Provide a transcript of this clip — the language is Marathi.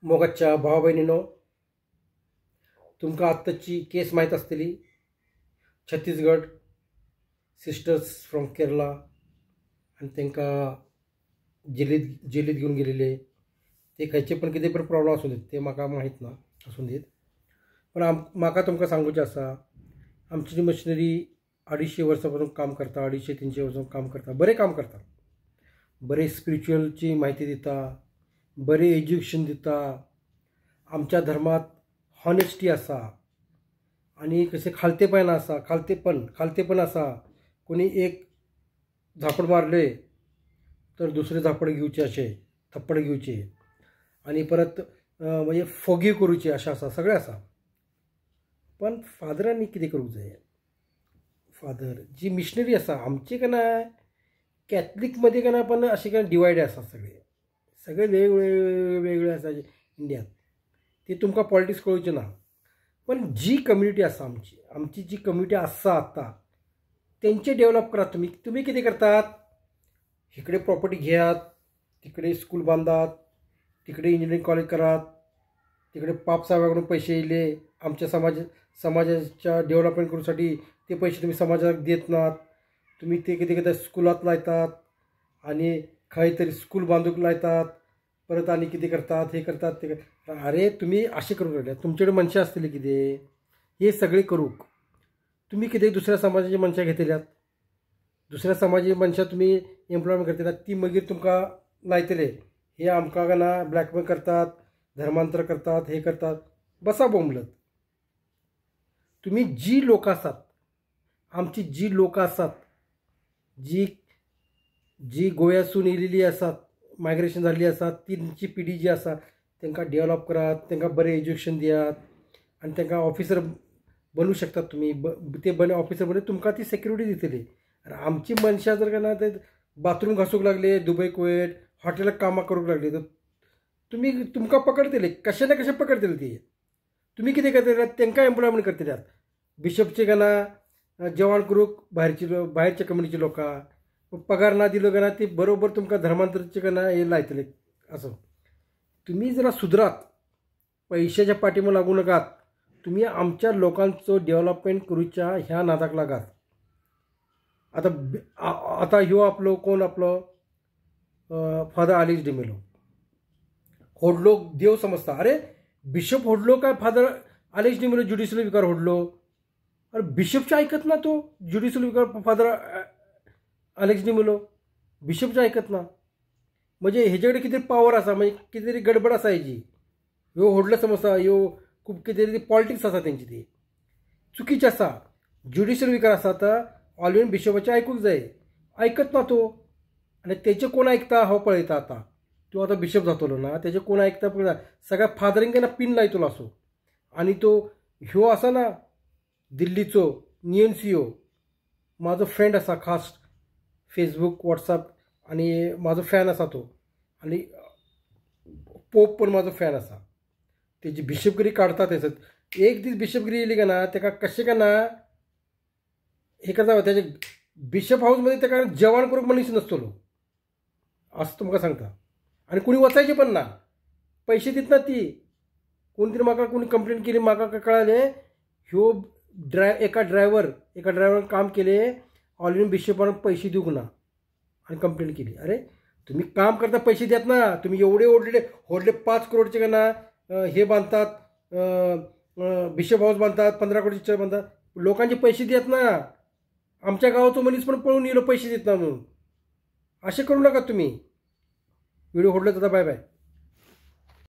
मोगाच्या भावा भयणीनो, तुमकां आत्ताची केस माहीत आसतली. छत्तीसगड सिस्टर्स फ्रॉम केरला आणि तांकां जेलीत घेऊन गेलेले. ते खंयचे पण कितें पण प्रॉब्लम आसूं देत, ते म्हाका माहीत ना आसूं देत. पण म्हाका तुमकां सांगूचें आसा, आमची जी मशिनरी 250 वर्सां काम करता, 250-300 वर्सां काम करता, बरें काम करता. बरे स्पिरिच्युअलची माहिती दिता, बरें एज्युकेशन दिता. आमच्या धर्मात हॉनेस्टी आसा आणि कशें खालतेपण आसा. कोणी एक झापड मारले तर दुसरे झापड घेवचे, अशें थप्पड घेवचे आणि परत म्हणजे फॉगीव करूचे, अशें आसा, सगळें आसा. पण फादरांनी कितें करूंक जाय? फादर जी मिशनरी आसा आमची काय ना, कॅथलीकमध्ये काय ना, पण अशें काय डिवायड आसा. सगळे वेगवेगळे आसा इंडियात. ते तुमकां पॉलिटिक्स कळुचें ना. पण जी कम्युनिटी आसा आमची जी कम्युनिटी आसा आतां, तेंचे डेव्हलप करात. तुम्ही कितें करतात? इकडे प्रॉपर्टी घेयात, तिकडे स्कूल बांदात, तिकडे इंजिनिअरिंग कॉलेज करात, तिकडे साहेबाकडून पैसे येयले. आमच्या समाजाच्या डेव्हलपमेंट करूसाठी ते पैसे तुम्ही समाजाक देत नात. तुम्ही ते कितें करतात? स्कुलात लायतात आणि खंय तरी स्कूल बांदूक लायतात. परत आणि कितें करतात? हे करतात, ते करतात. अरे तुम्ही अशें करूंक लागल्यात. तुमचे कडेन मनशां आसतलीं कितें? हे सगळे करूंक तुम्ही कितें दुसऱ्या समाजाची मनशां घेतल्यात. दुसऱ्या समाजाची मनशां तुम्ही एम्प्लॉयमेंट करतात, ती मागीर तुमकां लायतले. हे आमकां काय ना ब्लॅकमेल करतात, धर्मांतर करतात, हे करतात. बसा बोंबलत. तुम्ही जी लोक आसात, आमची जी लोक आसात, जी गोंयासून येयलेली आसात, मायग्रेशन जाल्ली आसात, तींची पिढी जी आसा तांकां डेव्हलप करात, तांकां बरें एज्युकेशन दियात आनी तांकां ऑफिसर बनवू शकतात. तुम्ही ते ऑफिसर बने तुमकां ती सेक्युरिटी दितली. आमची मनशां जर काय ना ते बाथरूम घासूंक लागले, दुबय कुवेट हॉटेलाक कामाक करूंक लागले, तर तुमकां पकडटले. कशें ना कशें पकडटले ती. तुम्ही कितें करतले? तांकां एम्प्लॉयमेंट करतल्यात. बिशपचे काय ना जेवण करूंक भायरच्या कम्युनिटीचे लोकां पगार ना दिलो काय ना, ती बरोबर तुमकां धर्मांतरचे काय ना हे लायतले. असो तुम्ही जरा सुधरात, पैशाच्या पाठीमागे लागू नकात. तुम्ही आमच्या लोकांचो डेव्हलपमेंट करूच्या ह्या नादाक लागात. आता ह्यो आपलो कोण आपलो फादर आलेक्स डिमेलो होडलो देव समजता. अरे बिशप होडलो काय फादर आलेक्स डिमेलो ज्युडिशियल विकार होडलो? अरे बिशपचे ऐकत ना तो ज्युडिशियल विकार फादर आलेक्स डिमेलो बिशपचे ऐकत ना. म्हणजे हेजे कडेन कितें पावर आसा, म्हणजे कितें तरी गडबड आसा हेजी. ह्यो होडलो समजता, ह्यो खूब कितें तरी पॉलिटिक्स आसा तेंची, ती चुकीची आसा. ज्युडिशियल विकार आसा तर ऑलवेज बिशपाचे आयकूंक जाय. ऐकत ना तो. आनी तेचे कोण ऐकता हांव पळयता. तो आतां बिशप जातलो ना, तेजे कोण ऐकता पळयता. सगळ्या फादरींक ना पिन लायतलो असो. आनी तो ह्यो आसा ना दिल्लीचो नियन्सियो, म्हाजो फ्रेंड आसा खास, फेसबूक वॉट्सअप आणि म्हाजो फॅन आसा तो. आनी पोप पण म्हाजो फॅन आसा. तेजी बिशपगिरी काडता थंयसर. एक दीस बिशपगिरी येयली काय ना, ताका कशें काय ना हे करता. तेजे बिशप हाऊसमध्ये ताका जेवण करूंक मनीस नासतलो असं तुमकां सांगता. आनी कोणी वचायचें पण ना. पैसे दितना ती कोण तरी म्हाका कोणी कंप्लेंट केली, म्हाका कळालें ह्यो एका ड्रायव्हरान काम केलें, ऑलरेडी बिशपान पैसे दिवंक ना आनी कंप्लेंट केली. अरे तुम्ही काम करता, पैसे देत ना. तुम्ही एवढे होडले 5 करोडचे का ना हे बांधतात, बिशप हाऊस बांधतात, 15 करोडचे चर्च बांधतात. लोकांचे पैसे देत ना. आमच्या गावाचो मनीस पण पळून येयलो पैसे देत ना म्हणून. असे करू नका तुम्ही. व्हिडिओ होडलो जाता. Bye bye.